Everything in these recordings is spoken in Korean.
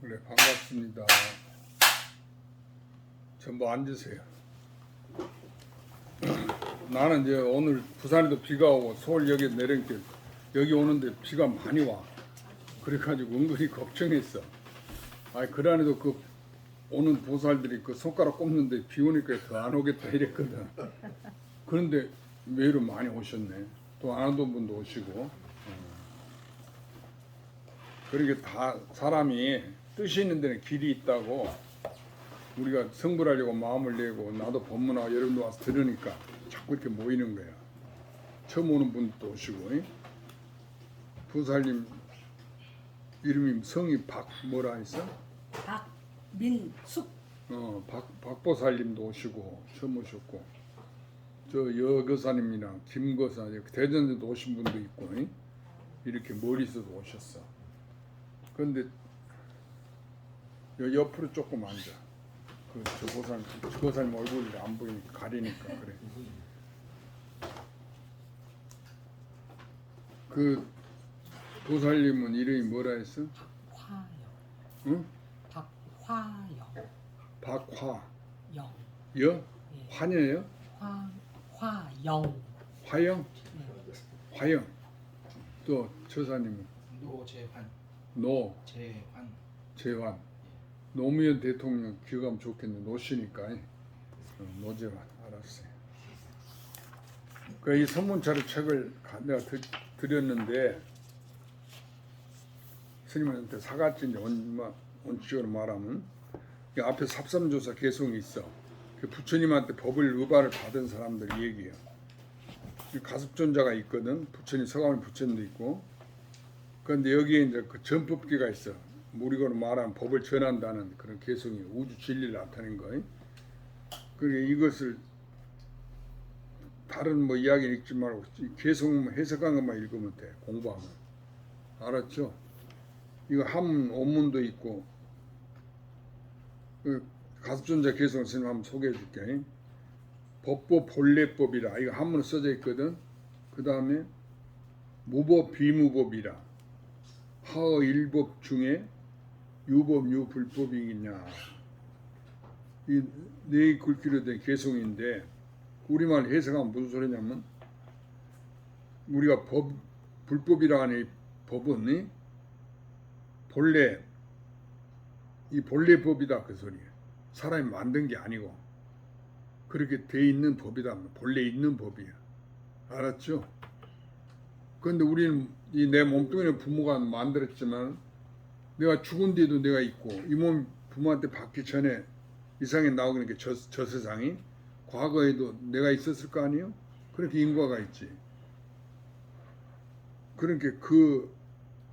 그래, 반갑습니다. 전부 앉으세요. 나는 이제 오늘 부산에도 비가 오고 서울역에 내려니까 여기 오는데 비가 많이 와. 그래가지고 은근히 걱정했어. 아니, 그란에도 그 오는 보살들이 그 손가락 꼽는데 비 오니까 더 안 오겠다 이랬거든. 그런데 매일 많이 오셨네. 또 안 오던 분도 오시고. 그러니까 다 사람이 뜻이 있는 데는 길이 있다고 우리가 성불하려고 마음을 내고 나도 법문하고 여러분도 와서 들으니까 자꾸 이렇게 모이는 거야. 처음 오는 분도 오시고. 부살님 이름이 성이 박 뭐라 했어? 박민숙. 박보살님도 오시고 처음 오셨고 저 여거사님이랑 김거사 대전에도 오신 분도 있고 이렇게 멀리서도 오셨어. 그런데 옆으로 조금 앉아. 저 보살님 얼굴이 안 보이니까 가리니까 그래. 그 보살님은 이름이 뭐라 했어? 박화영. 응? 박화영. 박화. 영. 여? 예. 화녀요? 화영. 화영? 네. 화영. 또 처사님은? 노재환. 노재환. 재환. 노무현 대통령 기억하면 좋겠네. 노시니까. 노재환. 알았어요. 그 이 선문차를 책을 내가 드렸는데 스님한테 사갔지. 이제 원칙으로 말하면 이 앞에 삽삼조사 개송이 있어. 그 부처님한테 법을 의발을 받은 사람들 얘기예요. 이 가습존자가 있거든. 부처님 서가모니 부처님도 있고. 그런데 여기에 이제 그 전법기가 있어. 우리가 말하면 법을 전한다는 그런 개성이 우주 진리를 나타낸 거. 그러니까 이것을 다른 뭐 이야기 읽지 말고 개성 해석한 것만 읽으면 돼. 공부하면. 알았죠? 이거 한문 원문도 있고 그 가습존자 개성 스님 한번 소개해 줄게. 법보 본래법이라 이거 한문으로 써져 있거든. 그 다음에 무법 비무법이라 하어 일법 중에 유법 유불법이겠냐. 이 네 글귀로 된 개성인데 우리말 해석하면 무슨 소리냐면 우리가 불법이라 하는 이 법은 본래 이 본래법이다 그 소리예요. 사람이 만든 게 아니고 그렇게 돼 있는 법이다. 본래 있는 법이야. 알았죠? 그런데 우리는 이 내 몸뚱이는 부모가 만들었지만 내가 죽은 뒤에도 내가 있고 이 몸 부모한테 받기 전에 이 세상에 나오게 된 저 세상이 과거에도 내가 있었을 거 아니에요? 그렇게 인과가 있지. 그러니까 그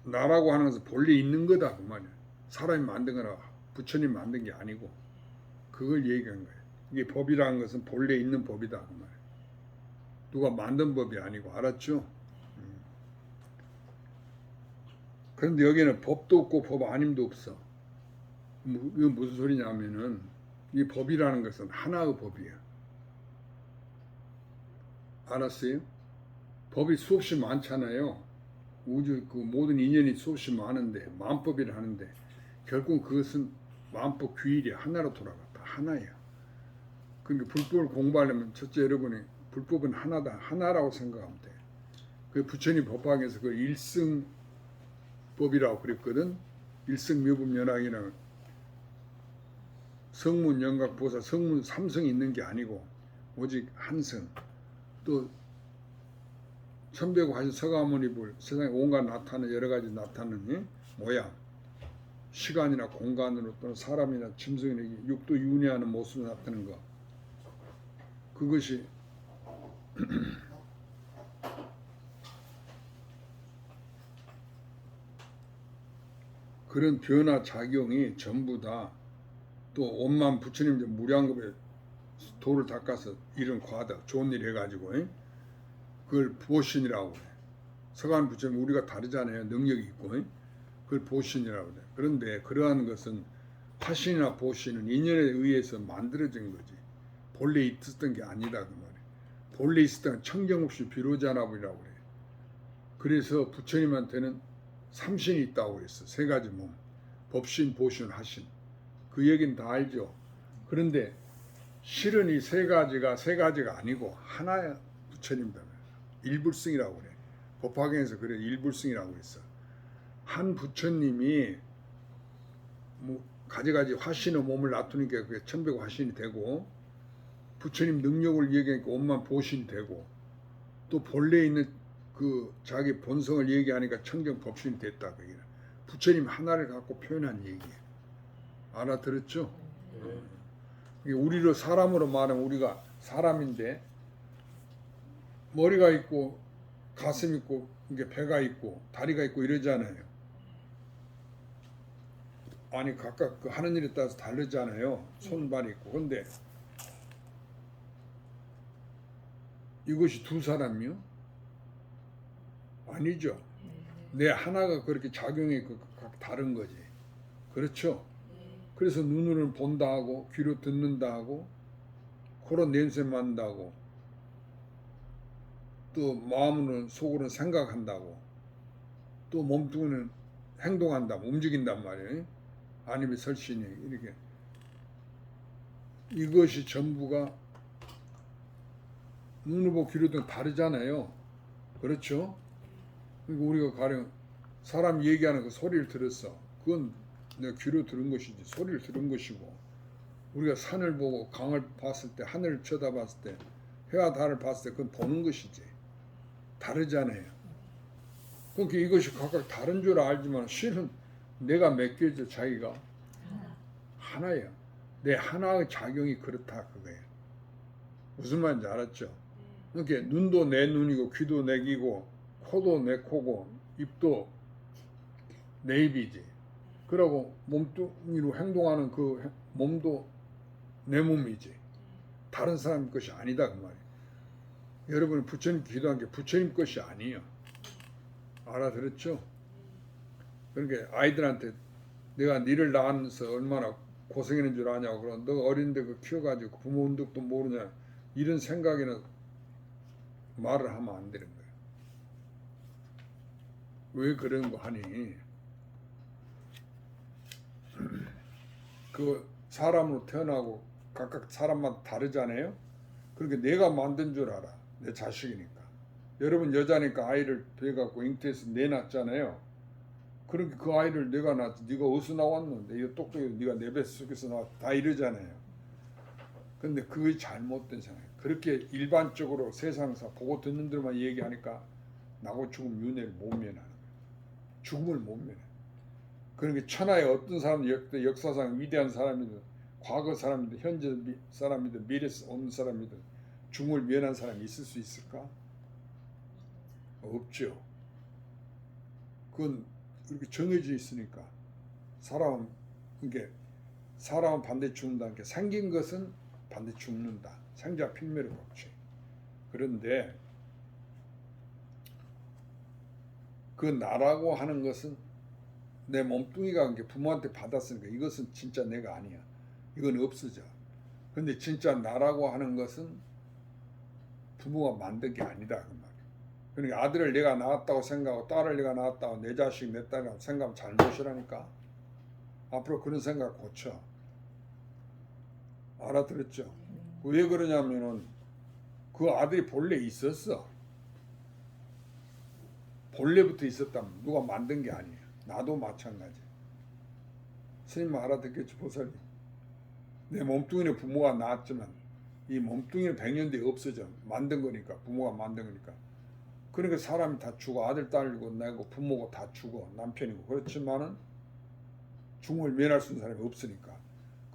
나라고 하는 것은 본래 있는 거다 그 말이야. 사람이 만든 거나 부처님 만든 게 아니고 그걸 얘기한 거예요. 이게 법이라는 것은 본래 있는 법이다 그 말이야. 누가 만든 법이 아니고. 알았죠? 그런데 여기는 법도 없고 법 아님도 없어. 이거 무슨 소리냐면은 이 법이라는 것은 하나의 법이야. 알았어요? 법이 수없이 많잖아요. 우주 그 모든 인연이 수없이 많은데 만법이라 하는데 결국 그것은 만법 규율이 하나로 돌아갔다. 하나야. 그러니까 불법을 공부하려면 첫째 여러분이 불법은 하나다. 하나라고 생각하면 돼. 그 부처님 법학에서 그 일승법이라고 그랬거든. 일승묘법연학이나 성문 영각보살 성문 삼성이 있는 게 아니고 오직 한성. 또 천배고 하신 서가모니불 세상에 온갖 나타나는 여러 가지 나타나는 모양 시간이나 공간으로 또는 사람이나 짐승이나 육도 윤회하는 모습으로 나타나는 거 그것이 그런 변화 작용이 전부 다 또 온만 부처님 무량겁에 도를 닦아서 이런 과다 좋은 일 해가지고 그걸 보신이라고 그래. 서간 부처님 우리가 다르잖아요. 능력이 있고 그걸 보신이라고 그래. 그런데 그러한 것은 화신이나 보신은 인연에 의해서 만들어진 거지. 본래 있었던 게 아니다 그 말이야. 본래 있었던 청정없이 비로자나불이라고 그래. 그래서 부처님한테는 삼신이 있다고 그랬어. 세 가지 몸. 법신, 보신, 하신. 그 얘기는 다 알죠. 그런데 실은 이 세 가지가 아니고 하나의 부처님이다. 일불승이라고 그래. 법화경에서 그래 일불승이라고 했어. 한 부처님이 뭐 가지가지 화신의 몸을 놔두니까 그게 천백 화신이 되고, 부처님 능력을 얘기하니까 온만 보신이 되고, 또 본래 있는 그 자기 본성을 얘기하니까 청정 법신이 됐다. 그게 부처님 하나를 갖고 표현한 얘기예요. 알아들었죠? 우리로 사람으로 말하면 우리가 사람인데 머리가 있고 가슴 있고 이게 배가 있고 다리가 있고 이러잖아요. 아니 각각 그 하는 일에 따라서 다르잖아요. 손발이 있고. 근데 이것이 두 사람이요? 아니죠. 내 하나가 그렇게 작용이 각 다른 거지. 그렇죠? 그래서 눈으로는 본다 하고 귀로 듣는다 하고 코로 냄새 맡는다고 또 마음으로는 속으로는 생각한다고 또 몸뚱이는 행동한다고 움직인단 말이에요. 아니면 설신이 이렇게 이것이 전부가 눈을 보고 귀로 듣는 다르잖아요. 그렇죠? 그러니까 우리가 가령 사람 얘기하는 그 소리를 들었어. 그건 내가 귀로 들은 것이지 소리를 들은 것이고, 우리가 산을 보고 강을 봤을 때 하늘을 쳐다봤을 때 해와 달을 봤을 때 그건 보는 것이지 다르잖아요. 그러니까 이것이 각각 다른 줄 알지만 실은 내가 몇 개죠? 자기가 하나예요. 내 하나의 작용이 그렇다 그거예요. 무슨 말인지 알았죠? 그러니까 눈도 내 눈이고 귀도 내 귀고 코도 내 코고 입도 내 입이지. 그러고 몸뚱이로 행동하는 그 몸도 내 몸이지. 다른 사람 것이 아니다 그 말이에요. 여러분 부처님 기도한 게 부처님 것이 아니에요. 알아들었죠? 그러니까 아이들한테 내가 니를 낳으면서 얼마나 고생했는 줄 아냐고. 그럼 너 어린데 그 키워가지고 부모 운덕도 모르냐 이런 생각에는 말을 하면 안 되는 거예요. 왜 그런 거 하니? 그 사람으로 태어나고 각각 사람마다 다르잖아요. 그러니까 내가 만든 줄 알아. 내 자식이니까. 여러분 여자니까 아이를 돼갖고 잉태해서 내놨잖아요. 그러니까 그 아이를 내가 낳았지. 네가 어디서 나왔는데 이거 똑똑히 네가 내 뱃속에서 나왔다 다 이러잖아요. 근데 그게 잘못된 생각이에요. 그렇게 일반적으로 세상에서 보고 듣는 대로만 얘기하니까 나고 죽음 윤회를 못 면하는 거예요. 죽음을 못 면해. 그러니까 천하에 어떤 사람 역사상 위대한 사람이든 과거 사람이든 현재 사람이든 미래 온 사람이든 죽음을 면한 사람이 있을 수 있을까? 없죠. 그건 그렇게 정해져 있으니까 사람은 반드시 죽는다는 게 생긴 것은 반드시 죽는다. 생자 필멸의 법칙. 그런데 그 나라고 하는 것은 내 몸뚱이가 부모한테 받았으니까 이것은 진짜 내가 아니야. 이건 없어져. 근데 진짜 나라고 하는 것은 부모가 만든 게 아니다 그 말이야. 그러니까 아들을 내가 낳았다고 생각하고 딸을 내가 낳았다고 내 자식 내 딸이라고 생각하면 잘못이라니까. 앞으로 그런 생각 고쳐. 알아들었죠? 왜 그러냐면은 그 아들이 본래 있었어. 본래부터 있었다면 누가 만든 게 아니야. 나도 마찬가지. 스님 알아듣겠지 보살님. 내 몸뚱이는 부모가 낳았지만 이 몸뚱이는 100년 뒤에 없어져. 만든 거니까. 부모가 만든 거니까. 그러니까 사람이 다 죽어. 아들, 딸이고 내고 부모고 다 죽어. 남편이고. 그렇지만은 죽음을 면할 수 있는 사람이 없으니까.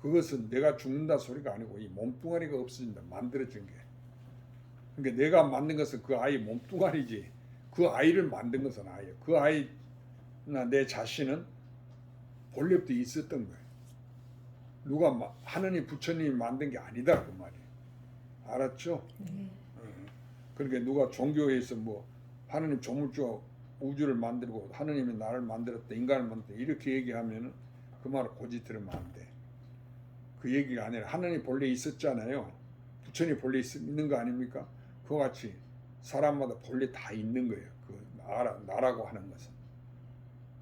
그것은 내가 죽는다 소리가 아니고 이 몸뚱아리가 없어진다. 만들어진 게. 그러니까 내가 만든 것은 그 아이 몸뚱아리지. 그 아이를 만든 것은 아이예요. 그 아이나 내 자신은 본래부터 있었던 거예요. 누가 하느님 부처님이 만든 게 아니다 그 말이에요. 알았죠? 그러니까 누가 종교에 있어 뭐 하느님 조물주가 우주를 만들고 하느님이 나를 만들었다 인간을 만들었다 이렇게 얘기하면은 그 말을 고지 들으면 안 돼. 그 얘기가 아니라 하느님 본래 있었잖아요. 부처님 본래 있는 거 아닙니까? 그와 같이 사람마다 본래 다 있는 거예요. 그 나라고 하는 것은.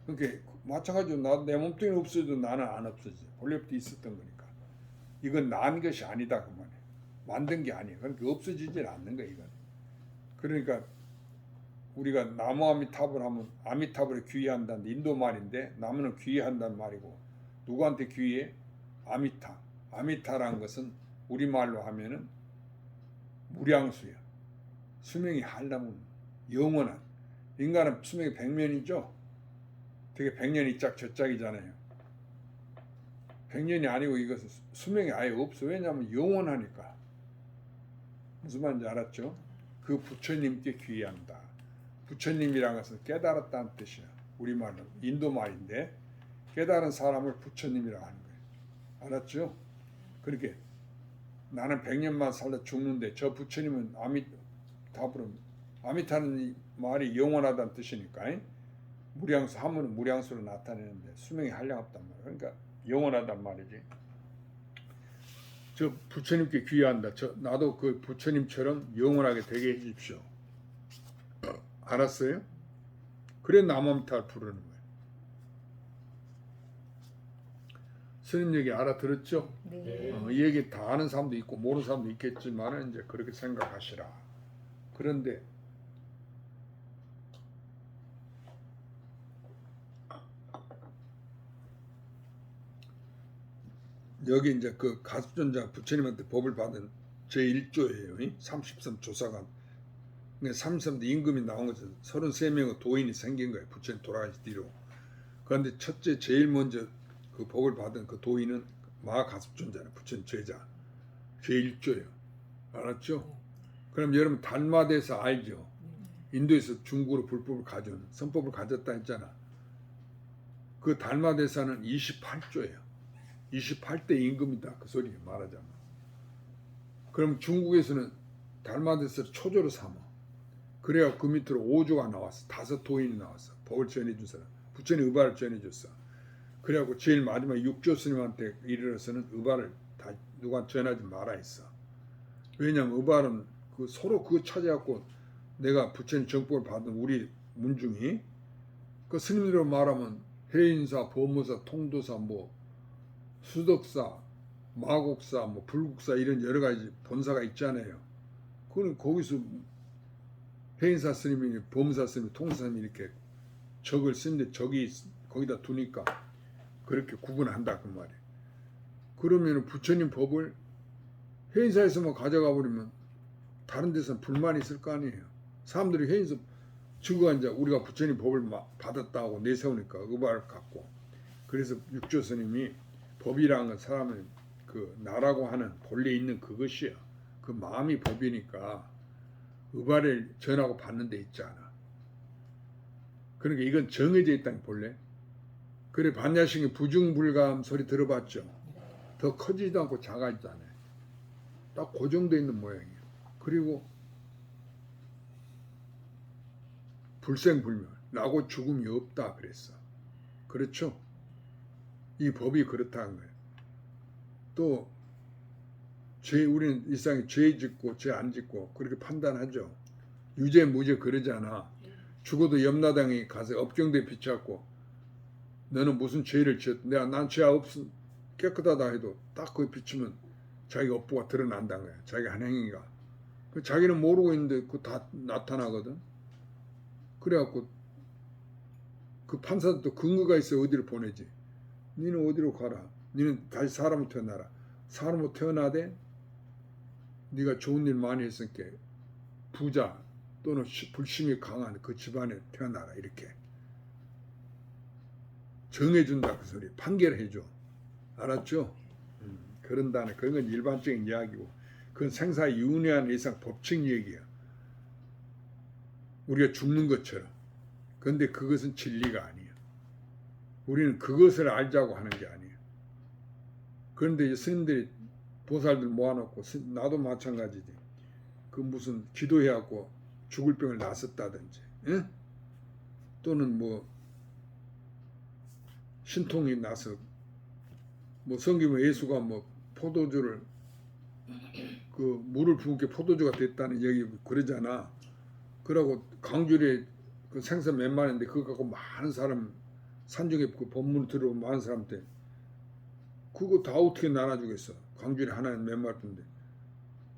그러니까 마찬가지로 내 몸뚱이 없어도 나는 안 없어지. 본래부터 있었던 거니까. 이건 난 것이 아니다 그 말이야. 만든 게 아니야. 그러니까 없어지질 않는 거야 이건. 그러니까 우리가 나무 아미타불 하면 아미타불에 귀의한다는 인도 말인데 나무는 귀의한다는 말이고 누구한테 귀의해? 아미타. 아미타라는 것은 우리말로 하면은 무량수야. 수명이 하려면 영원한. 인간은 수명이 100년이죠. 되게 100년 이짝 저짝이잖아요. 100년이 아니고 이것은 수명이 아예 없어. 왜냐하면 영원하니까. 무슨 말인지 알았죠? 그 부처님께 귀의한다. 부처님이라는 것은 깨달았다는 뜻이야. 우리말로 인도 말인데 깨달은 사람을 부처님이라고 하는 거예요. 알았죠? 그렇게 나는 100년만 살다 죽는데 저 부처님은 아미타는 이 말이 영원하다는 뜻이니까 무량수 하면은 무량수로 나타내는데 수명이 한량없단 말이야. 그러니까 영원하단 말이지. 저 부처님께 귀의한다. 나도 그 부처님처럼 영원하게 되게 해주십시오. 알았어요? 그래 남아미타를 부르는 거예요. 스님 얘기 알아들었죠? 네. 이 얘기 다 아는 사람도 있고 모르는 사람도 있겠지만 이제 그렇게 생각하시라. 그런데 여기 이제 그 가수전자 부처님한테 법을 받은 제1조예요. 33 조사관. 33대 임금이 나온 것은 33명의 도인이 생긴 거예요. 부처님 돌아가신 뒤로. 그런데 첫째 제일 먼저 그 복을 받은 그 도인은 마하가섭존자는 부처님 제자. 제1조예요. 알았죠? 그럼 여러분 달마대에서 알죠? 인도에서 중국으로 불법을 가져온 선법을 가졌다 했잖아. 그 달마대사는 28조예요. 28대 임금이다. 그 소리 말하자면. 그럼 중국에서는 달마대사를 초조로 삼아. 그래야 그 밑으로 5조가 나왔어. 5 도인이 나왔어. 법을 전해준 사람. 부처님 의발을 전해줬어. 그래갖고 제일 마지막 6조 스님한테 이르러서는 의발을 다 누가 전하지 마라 했어. 왜냐면 의발은 그 서로 그거 찾아갖고 내가 부처님 정법을 받은 우리 문중이 그 스님들로 말하면 해인사, 법무사, 통도사, 뭐 수덕사, 마곡사, 뭐 불국사 이런 여러 가지 본사가 있잖아요. 그건 거기서 해인사 스님이, 법무사 스님이, 통도사 스님이 이렇게 적을 쓰는데 적이 거기다 두니까 그렇게 구분한다 그 말이에요. 그러면 부처님 법을 해인사에서만 가져가 버리면 다른 데서는 불만이 있을 거 아니에요. 사람들이 해인사 증거가 이제 우리가 부처님 법을 받았다고 내세우니까 의발을 갖고 그래서 육조 스님이 법이라는 건 사람을 그 나라고 하는 본래 있는 그것이야. 그 마음이 법이니까 의발을 전하고 받는 데 있잖아. 그러니까 이건 정해져 있다는 본래. 그래 반야식의 부중불감 소리 들어봤죠? 더 커지지도 않고 작아지도 않아요. 딱 고정되어 있는 모양이에요. 그리고 불생불멸, 나고 죽음이 없다 그랬어. 그렇죠? 이 법이 그렇다는 거예요. 또 우리는 일상에 죄 짓고 죄 안 짓고 그렇게 판단하죠. 유죄 무죄 그러잖아. 죽어도 염라당에 가서 업경대 비춰갖고 너는 무슨 죄를 지었? 난 죄 없음 깨끗하다 해도 딱 거기 비추면 자기가 업보가 드러난다는 거야. 자기가 한 행위가. 자기는 모르고 있는데 그거 다 나타나거든. 그래갖고 그 판사도 근거가 있어 어디로 보내지. 니는 어디로 가라. 니는 다시 사람으로 태어나라. 사람으로 태어나되 네가 좋은 일 많이 했으니까 부자 또는 불심이 강한 그 집안에 태어나라 이렇게 정해준다 그 소리. 판결해줘. 알았죠? 그런다는 그런 건 일반적인 이야기고 그건 생사에 윤회한 이상 법칙 얘기야. 우리가 죽는 것처럼. 그런데 그것은 진리가 아니야. 우리는 그것을 알자고 하는 게 아니야. 그런데 이제 스님들이 보살들 모아놓고 나도 마찬가지지. 그 무슨 기도해갖고 죽을 병을 낫었다든지, 예? 또는 뭐 신통이 나서 뭐 성경에 예수가 뭐 포도주를 그 물을 부은 게 포도주가 됐다는 얘기 그러잖아. 그러고 강줄에 그 생선 몇 마리인데 그거 갖고 많은 사람 산적에 그 법문 들어온 많은 사람한테 그거 다 어떻게 나눠주겠어? 광주리 하나에 몇 마리인데.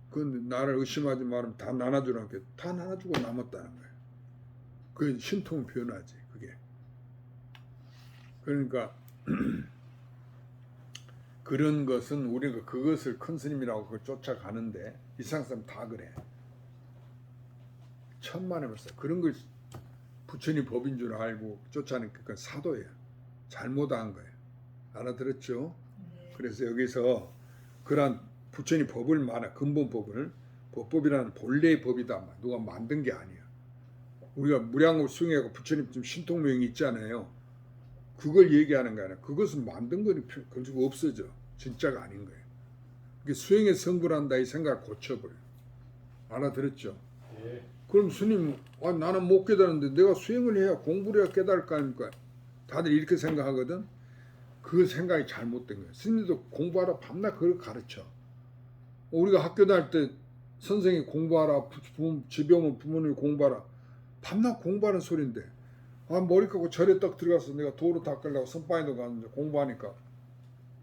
그런데 나를 의심하지 말으면 다 나눠주라는 게 다 나눠주고 남았다는 거예요. 그게 신통 변화지 그게. 그러니까 그런 것은 우리가 그것을 큰 스님이라고 그걸 쫓아가는데 이상 사람 다 그래. 천만에 벌써 그런 걸 부처님 법인 줄 알고 쫓아내는 그건 사도예요. 잘못한 거예요. 알아들었죠? 그래서 여기서 그러한 부처님 법을 말해 근본법을 법법이라는 본래의 법이다. 누가 만든 게 아니야. 우리가 무량을 수행하고 부처님 좀 신통명이 있잖아요. 그걸 얘기하는 게 아니라 그것은 만든 거니 그리고 없어져. 진짜가 아닌 거예요. 그게 수행에 성불한다 이 생각을 고쳐버려. 알아들었죠? 예. 그럼 스님 나는 못 깨달았는데 내가 수행을 해야 공부를 해야 깨달을 거 아닙니까? 다들 이렇게 생각하거든. 그 생각이 잘못된 거예요. 스님도 공부하라 밤낮 그걸 가르쳐. 우리가 학교 다닐 때 선생이 공부하라, 집에 오면 부모님이 공부하라. 밤낮 공부하는 소리인데 머리 깎고 절에 딱 들어가서 내가 도로 닦으려고 선방에도 갔는데 공부하니까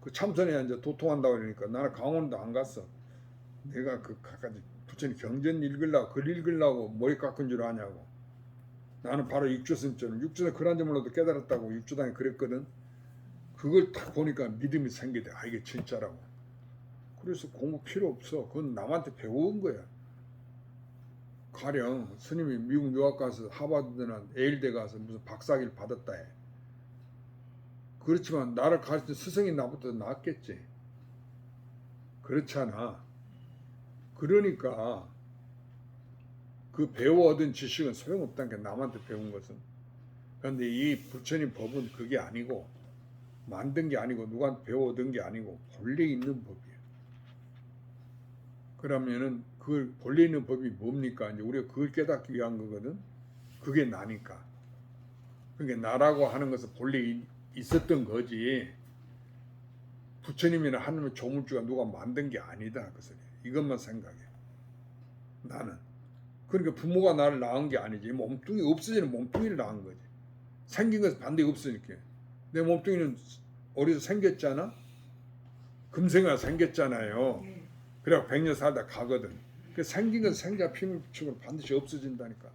그 참선에 이제 도통한다고 그러니까 나는 강원도 안 갔어. 내가 그 갖가지 부처님 경전 읽으려고 글 읽으려고 머리 깎은 줄 아냐고. 나는 바로 육조선처럼 육조는 그런 줄 몰라도 깨달았다고 육조당에 그랬거든. 그걸 딱 보니까 믿음이 생기대. 이게 진짜라고. 그래서 공부 필요 없어. 그건 남한테 배운 거야. 가령 스님이 미국 유학 가서 하버드나 에일대 가서 무슨 박사학위를 받았다 해. 그렇지만 나를 가르친 스승이 나보다 낫겠지. 그렇잖아. 그러니까 그 배워 얻은 지식은 소용없다는 게 남한테 배운 것은. 그런데 이 부처님 법은 그게 아니고 만든 게 아니고 누구한테 배워 얻은 게 아니고 본래 있는 법이에요. 그러면은 그 본래 있는 법이 뭡니까? 이제 우리가 그걸 깨닫기 위한 거거든. 그게 나니까. 그러니까 나라고 하는 것은 본래 있었던 거지. 부처님이나 하나님의 조물주가 누가 만든 게 아니다. 그 소리. 이것만 생각해. 나는. 그러니까 부모가 나를 낳은 게 아니지. 몸뚱이 없어지는 몸뚱이를 낳은 거지. 생긴 것은 반드시 없으니까. 내 몸뚱이는 어디서 생겼잖아. 금생아 생겼잖아요. 그래야 100년 살다 가거든. 그 생긴 건 생자 피물축으로 반드시 없어진다니까.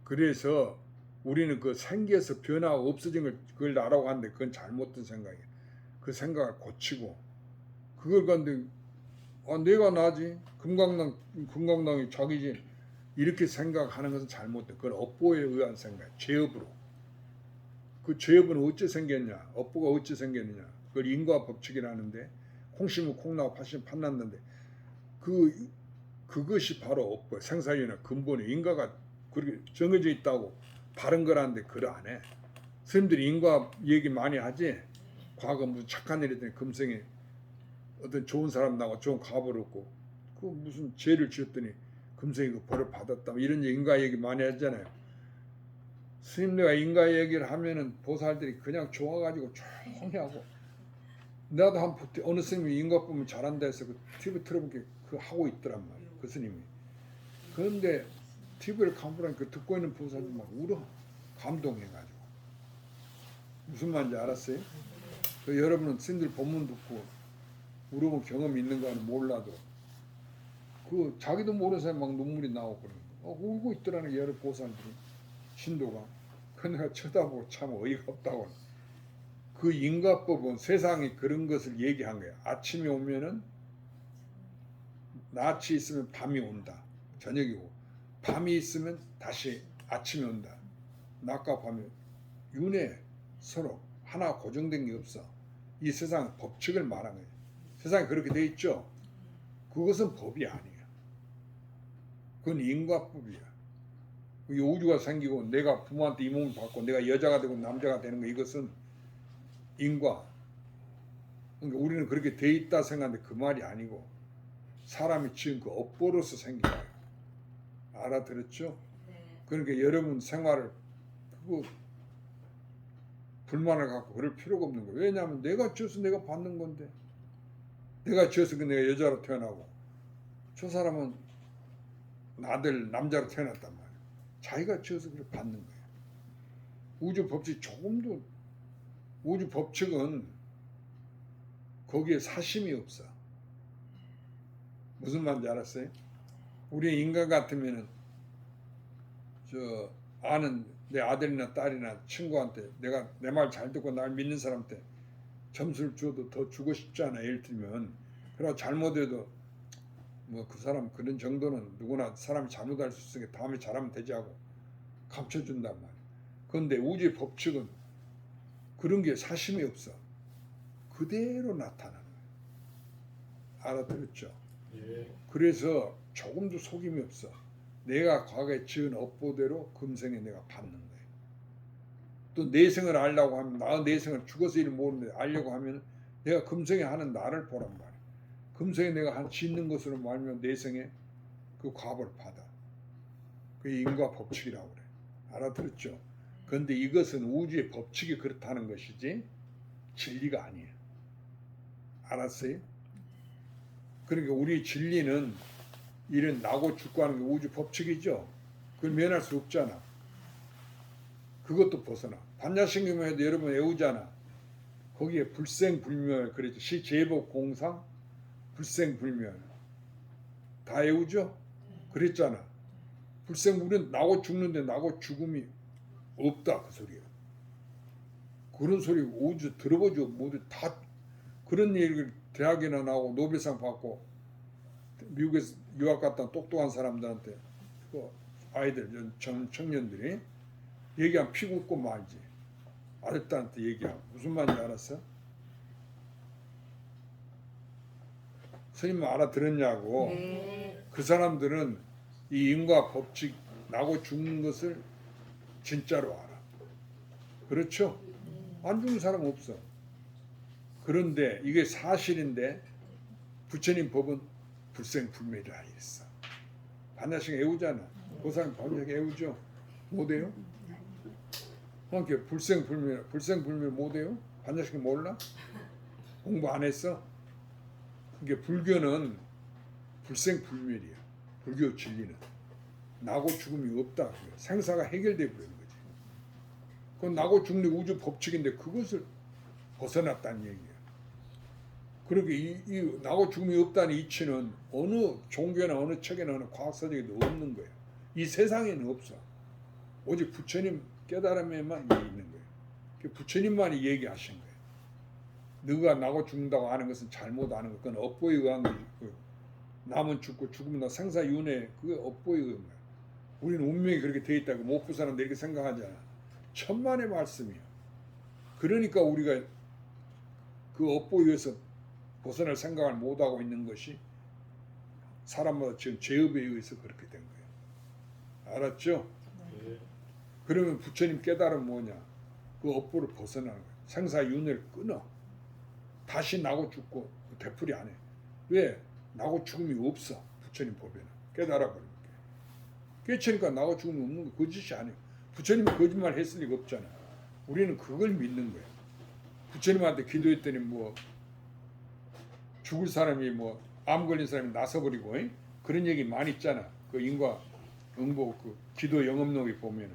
그래서 우리는 그 생겨서 변화가 없어진 걸 그걸 나라고 하는데 그건 잘못된 생각이야. 그 생각을 고치고 그걸 갖는데 내가 나지 금강당이 자기지 이렇게 생각하는 것은 잘못돼. 그건 업보에 의한 생각, 죄업으로. 그 죄업은 어찌 생겼냐? 업보가 어찌 생겼느냐? 그걸 인과 법칙이라는데 콩 심으면 콩 나고 팥 심으면 팥 났는데 그것이 바로 업보, 생사윤회 근본에 인과가 그렇게 정해져 있다고 바른 거라는데 그걸 안 해. 스님들이 인과 얘기 많이 하지. 과거 무슨 착한 일 했더니 금생에 어떤 좋은 사람 나고 좋은 갑을 얻고 그 무슨 죄를 지었더니 금생에 그 벌을 받았다 이런 인과 얘기 많이 하잖아요. 스님네가 인과 얘기를 하면은 보살들이 그냥 좋아가지고 조용히 하고 나도 한 어느 스님이 인과 보면 잘한다 해서 그 TV 틀어보니까 그 하고 있더란 말이에요. 그 스님이. 그런데 TV를 가보니까 그 듣고 있는 보살들이 막 울어. 감동해가지고. 무슨 말인지 알았어요? 그 여러분은 스님들 법문 듣고 울어본 경험이 있는 거는 몰라도 그 자기도 모르는 사람이 막 눈물이 나오고 그러는 거. 울고 있더라는 여러 보살들이 신도가. 그 내가 쳐다보고 참 어이가 없다고. 그 인과법은 세상에 그런 것을 얘기한 거야. 아침에 오면은 낮이 있으면 밤이 온다. 저녁이 오고 밤이 있으면 다시 아침이 온다. 낮과 밤이 윤회 서로 하나 고정된 게 없어. 이 세상 법칙을 말한 거예요. 세상에 그렇게 돼 있죠. 그것은 법이 아니야. 그건 인과법이야. 이 우주가 생기고 내가 부모한테 이 몸을 받고 내가 여자가 되고 남자가 되는 거 이것은 인과. 그러니까 우리는 그렇게 돼 있다 생각하는데 그 말이 아니고 사람이 지은 그 업보로서 생긴 거예요. 알아들었죠? 그러니까 여러분 생활을 그거 불만을 갖고 그럴 필요가 없는 거예요. 왜냐하면 내가 지어서 내가 받는 건데 내가 지어서 내가 여자로 태어나고 저 사람은 아들 남자로 태어났단 말이에요. 자기가 지어서 그걸 받는 거예요. 우주 법칙 조금도 우주 법칙은 거기에 사심이 없어. 무슨 말인지 알았어요? 우리 인간 같으면은 저 아는 내 아들이나 딸이나 친구한테 내가 내 말 잘 듣고 날 믿는 사람한테 점수를 줘도 더 주고 싶지 않아. 예를 들면 그러나 잘못해도 뭐 그 사람 그런 정도는 누구나 사람이 잘못할 수 있으니까 다음에 잘하면 되지 하고 감춰준단 말이야. 그런데 우주의 법칙은 그런 게 사심이 없어. 그대로 나타나는 거야. 알아들었죠? 예. 그래서 조금도 속임이 없어. 내가 과거에 지은 업보대로 금생에 내가 받는 거예요. 또 내생을 알려고 하면 나 내생을 죽어서 일 모르는데 알려고 하면 내가 금생에 하는 나를 보란 말이야. 금생에 내가 한 짓는 것으로 말하면 내생에 그 과보를 받아. 그게 인과 법칙이라고 그래. 알아들었죠? 그런데 이것은 우주의 법칙이 그렇다는 것이지 진리가 아니에요. 알았어요? 그러니까 우리 진리는 이런 나고 죽고 하는 게 우주 법칙이죠. 그걸 면할 수 없잖아. 그것도 벗어나. 반야신경에도 여러분 외우잖아. 거기에 불생불멸 그랬죠. 시제법공상 불생불멸 다 외우죠. 그랬잖아. 불생불은 나고 죽는데 나고 죽음이 없다 그 소리야. 그런 소리 우주 들어보죠. 모두 다 그런 얘기를 대학이나 나오고 노벨상 받고 미국에서 유학 갔다 온 똑똑한 사람들한테 그 아이들 전 청년들이 얘기하면 피 굽고 말지. 아들들한테 얘기하고 무슨 말인지 알았어? 선생님 알아들었냐고. 네. 그 사람들은 이 인과 법칙 나고 죽는 것을 진짜로 알아. 그렇죠? 안 죽는 사람 없어. 그런데 이게 사실인데 부처님 법은 불생불멸이라 했어. 반야식 애우잖아. 그 사람 반야식 애우죠? 못해요? 그러니까 불생불멸 못해요? 반야식 몰라? 공부 안 했어? 그러니까 불교는 불생불멸이야. 불교 진리는 나고 죽음이 없다. 생사가 해결돼 버리는 거지. 그건 나고 죽는 우주 법칙인데 그것을 벗어났다는 얘기야. 그러니까 이 나고 죽음이 없다는 이치는 어느 종교나 어느 책이나 어느 과학서적에도 없는 거예요. 이 세상에는 없어. 오직 부처님 깨달음에만 있는 거예요. 부처님만이 얘기하신 거예요. 너가 나고 죽는다고 하는 것은 잘못 아는 것. 그건 업보에 의한 거예요. 남은 죽고 죽으면 나 생사윤회 그게 업보에 의한 거예요. 우리는 운명이 그렇게 돼 있다고 못 부 사람들 이렇게 생각하잖아. 천만의 말씀이야. 그러니까 우리가 그 업보에 의해서 벗어날 생각을 못하고 있는 것이 사람마다 지금 죄업에 의해서 그렇게 된 거예요. 알았죠? 예. 그러면 부처님 깨달음 뭐냐? 그 업보를 벗어나는 거예요. 생사윤회를 끊어. 다시 나고 죽고 되풀이 안 해. 왜? 나고 죽음이 없어. 부처님 법에는. 깨달아버리니까. 깨치니까 나고 죽음이 없는 거 거짓이 아니에요. 부처님이 거짓말 했을 리가 없잖아. 우리는 그걸 믿는 거예요. 부처님한테 기도했더니 뭐 죽을 사람이 뭐 암 걸린 사람이 나서버리고 그런 얘기 많이 있잖아. 그 인과 응보 그 기도 영업록에 보면은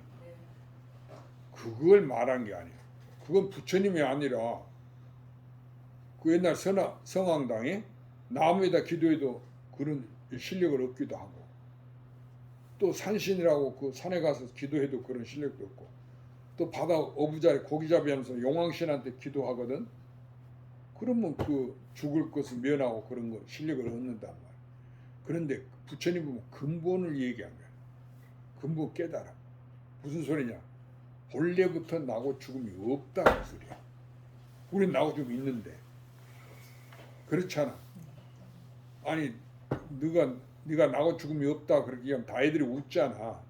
그걸 말한 게 아니야. 그건 부처님이 아니라 그 옛날 성황당에 나무에다 기도해도 그런 실력을 얻기도 하고 또 산신이라고 그 산에 가서 기도해도 그런 실력도 없고 또 바다 어부자리 고기잡이 하면서 용왕신한테 기도하거든. 그러면 그 죽을 것을 면하고 그런 거 실력을 얻는단 말이야. 그런데 부처님 보면 근본을 얘기한 거야. 근본 깨달아. 무슨 소리냐? 본래부터 나고 죽음이 없다 그 소리야. 우린 나고 죽음이 있는데 그렇잖아. 아니 네가 나고 죽음이 없다 그렇게 하면 다 애들이 웃잖아.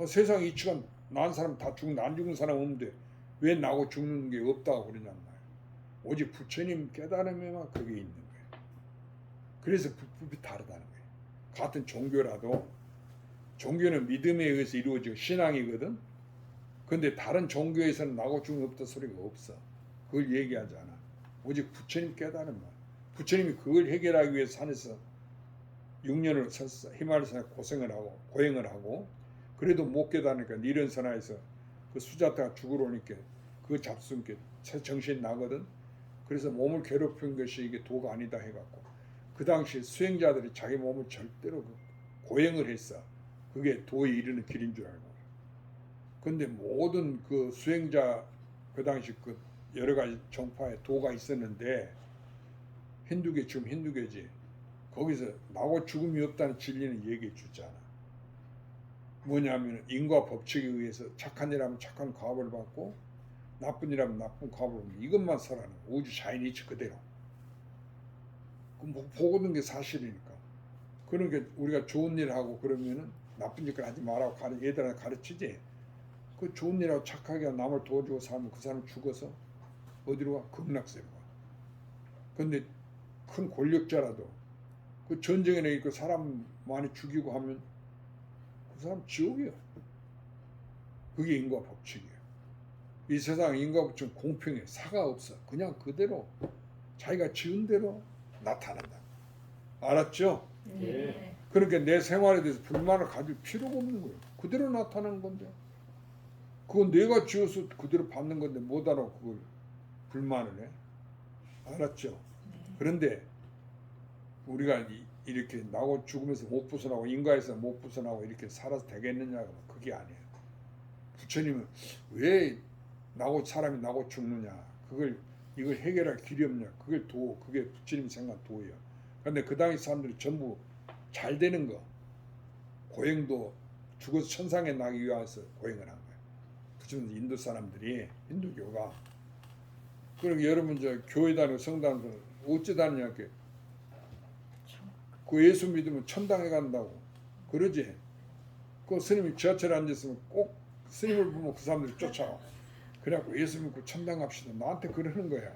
세상 이치가 난 사람 다 죽는 안 죽는 사람 없는데 왜 나고 죽는 게 없다고 그러냔 말이야. 오직 부처님 깨달음에만 그게 있는 거예요. 그래서 법이 다르다는 거예요. 같은 종교라도 종교는 믿음에 의해서 이루어지고 신앙이거든. 근데 다른 종교에서는 나고 죽음이 없다 소리가 없어. 그걸 얘기하지 않아. 오직 부처님 깨달음만. 부처님이 그걸 해결하기 위해서 산에서 6년을 히말라야 고생을 하고 고행을 하고 그래도 못 깨달으니까 니른선화에서 그 수자타가 죽으러 오니까 그 잡수니까 정신이 나거든. 그래서 몸을 괴롭힌 것이 이게 도가 아니다 해갖고 그 당시 수행자들이 자기 몸을 절대로 고행을 했어. 그게 도에 이르는 길인 줄 알고. 근데 모든 그 수행자 그 당시 그 여러 가지 정파에 도가 있었는데 힌두교 지금 힌두교지. 거기서 나고 죽음이 없다는 진리는 얘기해 주잖아. 뭐냐면 인과 법칙에 의해서 착한 일 하면 착한 과업을 받고 나쁜 일 하면 나쁜 과업을 받고 이것만 설하는 우주 자연이치 그대로. 뭐 보고든 게 사실이니까. 그러니까 우리가 좋은 일 하고 그러면은 나쁜 짓을 하지 말라고 얘들한테 가르치지. 그 좋은 일하고 착하게 남을 도와주고 살면 그 사람 죽어서 어디로 가? 극락세로 가. 근데 큰 권력자라도 그 전쟁에 내니까 사람 많이 죽이고 하면 그 사람 지옥이야. 그게 인과 법칙이야. 이 세상 인과 법칙은 공평해. 사가 없어. 그냥 그대로 자기가 지은 대로 나타난다. 알았죠? 네. 그러니까 내 생활에 대해서 불만을 가질 필요가 없는 거예요. 그대로 나타나는 건데. 그건 내가 지어서 그대로 받는 건데 못 알아 그걸 불만을 해. 알았죠? 그런데 우리가 이렇게 나고 죽으면서 못 벗어나고 인과에서 못 벗어나고 이렇게 살아서 되겠느냐고 그게 아니에요. 부처님은 왜 사람이 나고 죽느냐 이걸 해결할 길이 없냐 그게 부처님 생각 도예요. 그런데 그 당시 사람들이 전부 잘 되는 거 고행도 죽어서 천상에 나기 위해서 고행을 한 거예요. 부처님 인도 사람들이 힌두교가 그러니까 여러분 저 교회 다니고 성당 다니고 어찌 다니냐 그 예수 믿으면 천당에 간다고 그러지. 그 스님이 지하철에 앉았으면 꼭 스님을 보면 그 사람들이 쫓아와. 그래갖고 예수 믿고 천당 갑시다. 나한테 그러는 거야.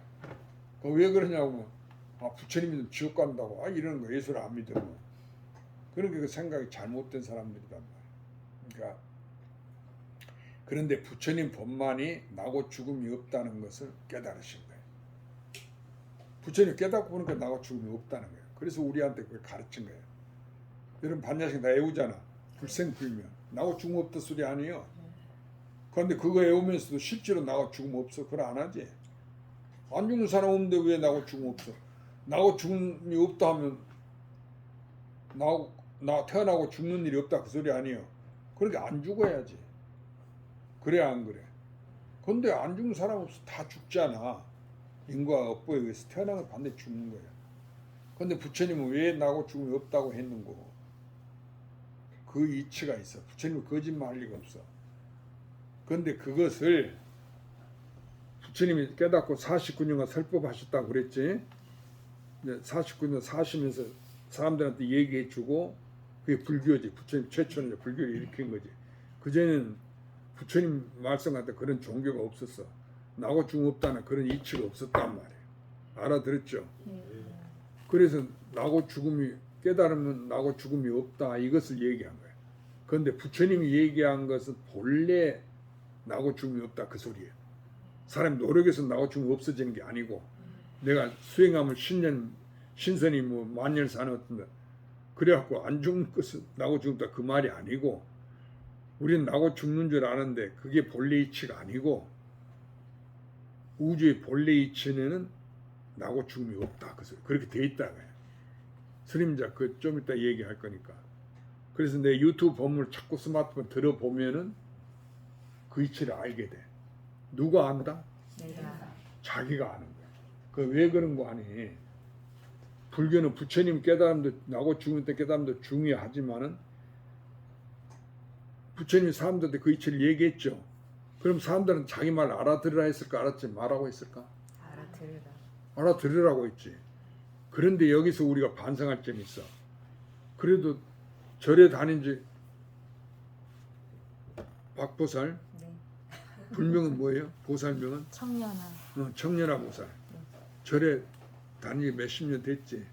왜 그러냐고 부처님 믿으면 지옥 간다고 이러는 거야. 예수를 안 믿으면. 그러니까 그 생각이 잘못된 사람들이단 말이야. 그러니까 그런데 부처님 법만이 나고 죽음이 없다는 것을 깨달으신 거예요. 부처님 깨닫고 보니까 나고 죽음이 없다는 거예요. 그래서 우리한테 그걸 가르친 거예요. 여러분 반야식 다 애우잖아. 불생불면. 나고 죽음 없다 소리 아니에요. 그런데 그거 애우면서도 실제로 나고 죽음 없어. 그걸 안 하지. 안 죽는 사람 없는데 왜 나고 죽음 없어. 나고 죽음이 없다 하면 태어나고 죽는 일이 없다 그 소리 아니에요. 그러니까 안 죽어야지. 그래야 안 그래. 근데 안 죽는 사람 없어. 다 죽잖아. 인과 업보에 의해서 태어나면 반드시 죽는 거야. 근데 부처님은 왜 나고 죽음이 없다고 했는고? 그 이치가 있어. 부처님은 거짓말할 리가 없어. 그런데 그것을 부처님이 깨닫고 49년간 설법하셨다고 그랬지. 49년 사시면서 사람들한테 얘기해주고 그게 불교지. 부처님 최초는 불교를 일으킨 거지. 그전에는 부처님 말씀 같은 그런 종교가 없었어. 나고 죽음 없다는 그런 이치가 없었단 말이에요. 알아들었죠? 그래서 나고 죽음이 깨달으면 나고 죽음이 없다 이것을 얘기한 거예요. 그런데 부처님이 얘기한 것은 본래 나고 죽음이 없다 그 소리예요. 사람이 노력해서 나고 죽음이 없어지는 게 아니고 내가 수행하면 신선이 뭐 만년 사는 어떤 그래갖고 안 죽는 것은 나고 죽음다 그 말이 아니고 우리는 나고 죽는 줄 아는데 그게 본래 이치가 아니고 우주의 본래 이치는 나고 죽음이 없다. 그렇게 돼 있다고요. 스님자 그 좀 이따 얘기할 거니까. 그래서 내 유튜브 법문을 자꾸 스마트폰 들어보면은 그 이치를 알게 돼. 누가 안다? 내가 자기가 아는 거야. 그 왜 그런 거 아니? 불교는 부처님 깨달음도 나고 죽을 때 깨달음도 중요하지만은 부처님이 사람들한테 그 이치를 얘기했죠. 그럼 사람들은 자기 말 알아들으라 했을까 알았지 말라고 했을까? 알아들으라. 알아들으라고 했지. 그런데 여기서 우리가 반성할 점이 있어. 그래도 절에 다닌 지 박보살 네. 불명은 뭐예요? 보살명은 청년아. 청년화 보살. 절에 다닌 지 몇십 년 됐지?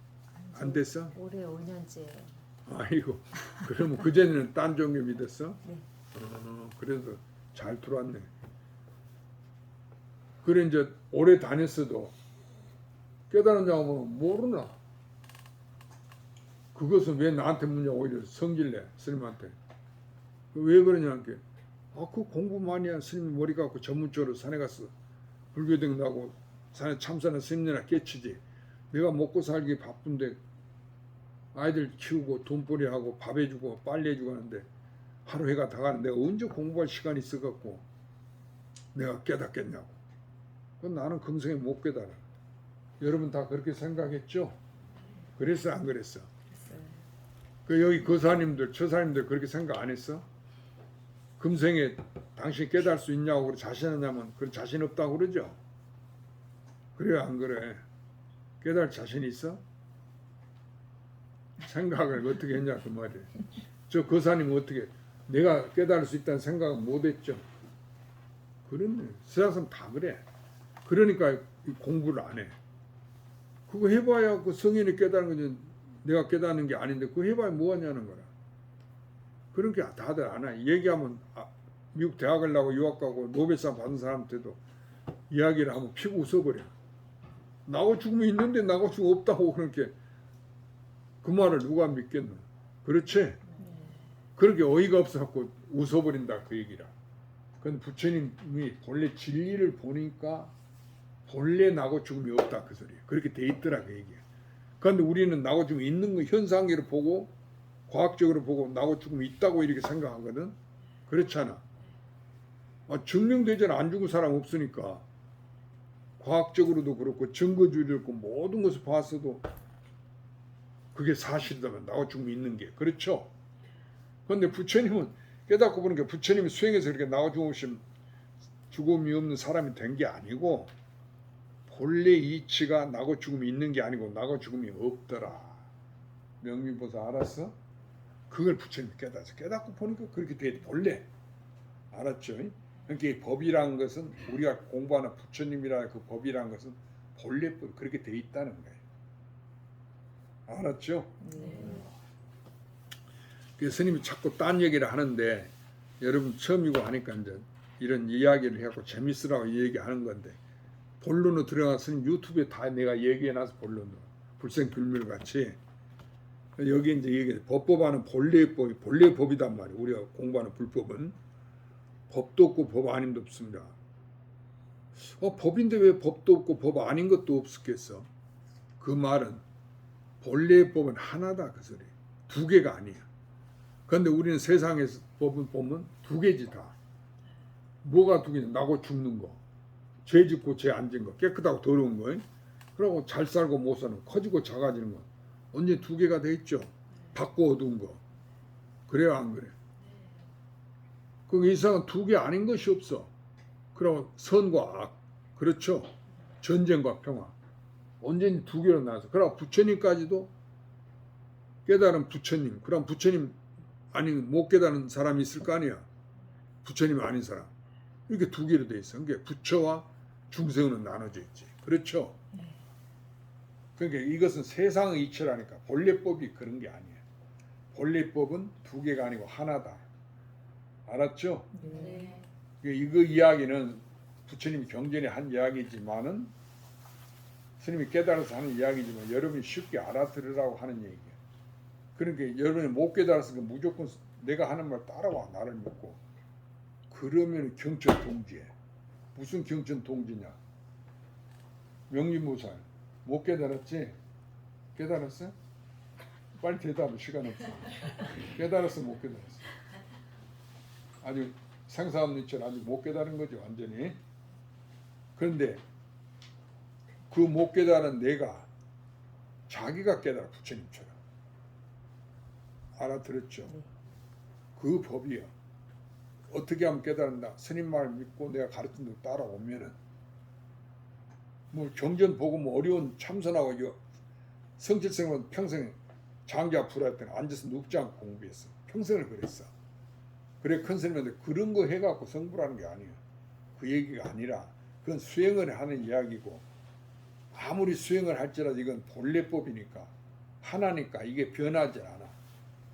안 됐어? 올해 5년째예요. 아이고 그러면 그전에는 딴 종교 믿었어? 네. 그래도 잘 들어왔네. 그래 이제 오래 다녔어도 깨달은 자면 모르나? 그것은 왜 나한테 묻냐 오히려 성질내 스님한테. 왜 그러냐 게 그 공부 많이 한 스님 머리 갖고 전문적으로 산에 가서 불교등 나고 산에 참선한 스님이나 깨치지. 내가 먹고 살기 바쁜데 아이들 키우고 돈벌이 하고 밥 해주고 빨래 해주고 하는데 하루 해가 다 가는데 내가 언제 공부할 시간이 있어갖고 내가 깨닫겠냐고. 그건 나는 금생에 못 깨달아. 여러분 다 그렇게 생각했죠? 그랬어 안 그랬어? 그랬어요. 그 여기 거사님들 처사님들 그렇게 생각 안 했어? 금생에 당신 깨달을 수 있냐고 그래 자신하냐면 그 자신 없다고 그러죠? 그래 안 그래? 깨달을 자신 있어? 생각을 어떻게 했냐 그 말이에요. 저 거사님 어떻게 내가 깨달을 수 있다는 생각은 못했죠. 그렇네. 세상은 다 그래. 그러니까 이 공부를 안 해. 그거 해봐야 그 성인이 깨달은 거지. 내가 깨닫는 게 아닌데 그거 해봐야 뭐하냐는 거라. 그러니까 다들 안 해. 얘기하면 미국 대학을 나고 유학 가고 노벨상 받은 사람한테도 이야기를 하면 피고 웃어버려. 나고 죽으면 있는데 나고 죽으면 없다고 그렇게 그 말을 누가 믿겠노? 그렇지? 그렇게 어이가 없어갖고 웃어버린다 그 얘기라. 그건 부처님이 본래 진리를 보니까 본래 나고 죽음이 없다 그 소리야. 그렇게 돼 있더라 그 얘기야. 그런데 우리는 나고 죽음이 있는 거 현상계로 보고 과학적으로 보고 나고 죽음이 있다고 이렇게 생각하거든. 그렇잖아. 증명되잖아. 안 죽은 사람 없으니까. 과학적으로도 그렇고 증거주의도 그렇고 모든 것을 봤어도 그게 사실이라면 나고 죽음이 있는 게 그렇죠. 그런데 부처님은 깨닫고 보니까 부처님이 수행해서 그렇게 나고 죽음이 없는 사람이 된 게 아니고 본래 이치가 나고 죽음이 있는 게 아니고 나고 죽음이 없더라. 명미보사 알았어? 그걸 부처님이 깨닫고 보니까 그렇게 돼 본래 알았죠? 그러니까 이 법이라는 것은 우리가 공부하는 부처님이라는 그 법이라는 것은 본래 법 그렇게 돼 있다는 거예요. 알았죠? 네. 그래서 스님이 자꾸 딴 얘기를 하는데 여러분 처음이고 하니까 이제 이런 이야기를 해갖고 재밌으라고 얘기하는 건데 본론으로 들어가 스님 유튜브에 다 내가 얘기해놔서 본론으로 불생불멸 같이 여기 이제 얘기 법법하는 본래의 법이 본래의 법이단 말이에요. 우리가 공부하는 불법은 법도 없고 법 아님도 없습니다. 법인데 왜 법도 없고 법 아닌 것도 없었겠어? 그 말은 본래의 법은 하나다 그 소리. 두 개가 아니야. 그런데 우리는 세상에서 법을 보면 두 개지 다. 뭐가 두 개냐? 나고 죽는 거, 죄 짓고 죄 안 짓는 거, 깨끗하고 더러운 거, 그리고 잘 살고 못 사는 거, 커지고 작아지는 거. 언제 두 개가 돼 있죠? 밝고 어두운 거. 그래요 안 그래? 그 이상은 두 개 아닌 것이 없어. 그럼 선과 악, 그렇죠? 전쟁과 평화. 언제니 두 개로 나와서. 그럼 부처님까지도 깨달은 부처님. 그럼 부처님 아닌 못 깨달은 사람이 있을 거 아니야. 부처님 아닌 사람. 이렇게 두 개로 돼 있어. 그러니까 부처와 중생은 나눠져 있지. 그렇죠? 그러니까 이것은 세상의 이치라니까. 본래법이 그런 게 아니야. 본래법은 두 개가 아니고 하나다. 알았죠? 네. 이거 이야기는 부처님이 경전에 한 이야기지만은 스님이 깨달아서 하는 이야기지만 여러분이 쉽게 알아들으라고 하는 얘기야. 그러니까 여러분이 못 깨달았으니까 무조건 내가 하는 말 따라와 나를 믿고 그러면 경천 동지해. 무슨 경천 동지냐? 명리무살 못 깨달았지? 깨달았어? 빨리 대답해. 시간 없어. 깨달았어 못 깨달았어? 아주 생사없는처럼 아직 못 깨달은 거죠 완전히. 그런데 그 못 깨달은 내가 자기가 깨달아 부처님처럼. 알아들었죠? 그 법이야. 어떻게 하면 깨달은다. 스님 말 믿고 내가 가르친 대로 따라오면은 뭐 경전 보고 뭐 어려운 참선하고 이거 성질성은 평생 장기 앞으로 할 때는 앉아서 눕지 않고 공부했어. 평생을 그랬어. 그래 큰 스님한테 그런 거 해갖고 성불하는 게 아니야. 그 얘기가 아니라 그건 수행을 하는 이야기고 아무리 수행을 할지라도 이건 본래법이니까 하나니까 이게 변하지 않아.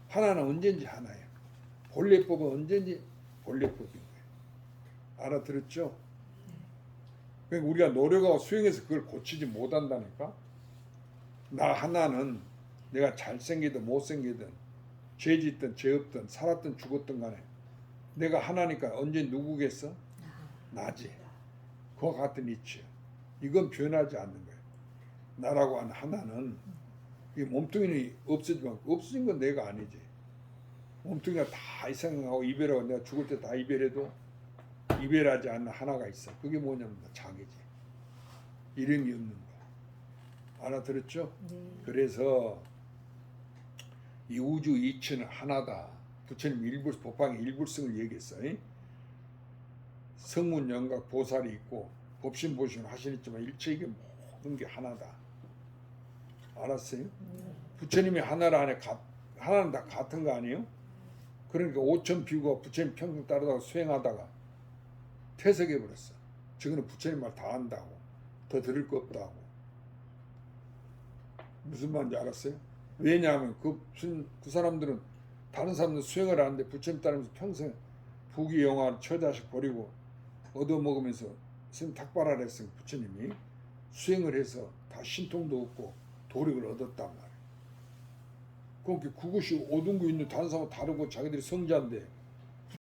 하나는 언제든지 하나예요. 본래법은 언제든지 본래법인 거예요. 알아들었죠? 그러니까 우리가 노력하고 수행해서 그걸 고치지 못한다니까. 나 하나는 내가 잘생기든 못생기든 죄 짓든 죄 없든 살았든 죽었든 간에 내가 하나니까 언제 누구겠어? 나지. 그와 같은 이치야. 이건 변하지 않는 거야. 나라고 하는 하나는 이 몸뚱이는 없어지만 없어진 건 내가 아니지. 몸뚱이가 다 이상하고 이별하고 내가 죽을 때 다 이별해도 이별하지 않는 하나가 있어. 그게 뭐냐면 자기지. 이름이 없는 거야. 알아들었죠? 네. 그래서 이 우주 이치는 하나다. 부처님 법화의 일불성을 얘기했어요. 성문 영각 보살이 있고 법신 보신 하시겠지만 일체 이게 모든 게 하나다. 알았어요? 부처님이 하나라 안에 하나는 다 같은 거 아니에요? 그러니까 5천 비구가 부처님 평생 따르다가 수행하다가 퇴색해 버렸어. 저거는 부처님 말 다 한다고. 더 들을 거 없다고. 무슨 말인지 알았어요? 왜냐하면 그 사람들은 다른 사람들 수행을 하는데 부처님 따르면서 평생 부귀영화 처자식 버리고 얻어먹으면서 스님 탁발하라 했으니 부처님이 수행을 해서 다 신통도 얻고 도력을 얻었단 말이에요. 그러니까 그것이 오등구 있는 다른 사람과 다르고 자기들이 성자인데